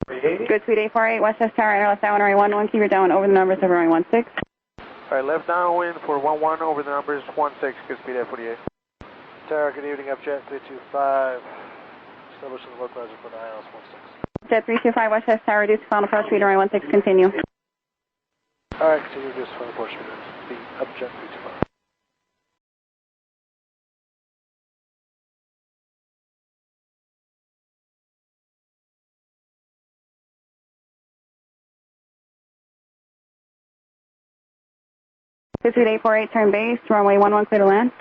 Good speed 848, Westchester Tower, airless down runway 11, keep your down over the numbers of runway 16. Alright, left downwind for 11 over the numbers 16, good speed 848. Tower, good evening, upjet 325, establishing the localizer for the ILS 16. Jet 325, Westchester Tower, reduce to final approach speed runway 16, continue. Alright, continue reduce final approach speed, upjet 325. Good speed 848, turn base, runway 11, clear to land.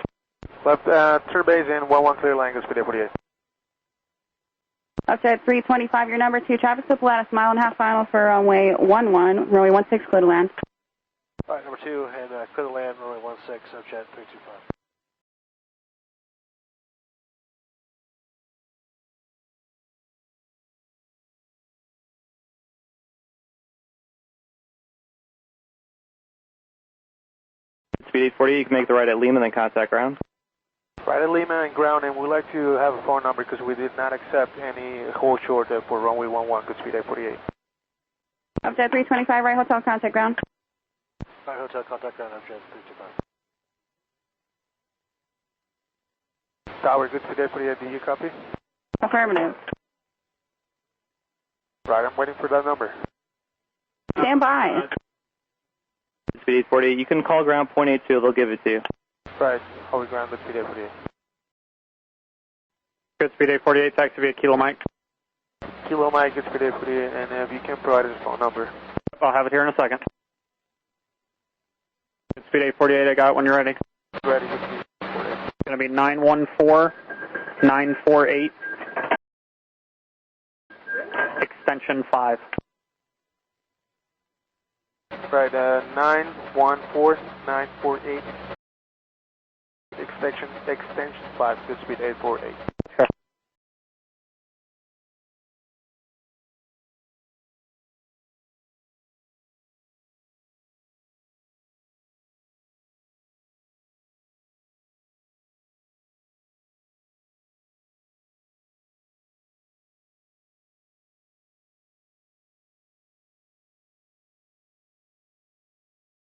Left, turn base in 11 clear line, good speed 848. Upjet 325, your number 2, traffic still Pilatus, mile and a half final for runway 11, runway 16, clear to land. Alright, number 2, and clear the land, runway 16, upjet 325. Speed 840, you can make the right at Lima, then contact ground. Right at Lima and ground, and we'd like to have a phone number because we did not accept any hold short for runway 11, good speed 848. Upjet 325, right hotel, contact ground. Right hotel, contact ground, upjet 325. Tower, good speed 848, do you copy? Affirmative. Right, I'm waiting for that number. Stand by. Speed 848, you can call ground point 82, they'll give it to you. Right, hold ground, good speed 848. Good speed 848, taxi via Kilo Mike. Kilo Mike, good speed 848, and if you can provide his phone number. I'll have it here in a second. Good speed 848, I got it when you're ready. Ready, good speed 848. It's going to be 914948, extension 5. Right, 914948, extension 5, good speed 848.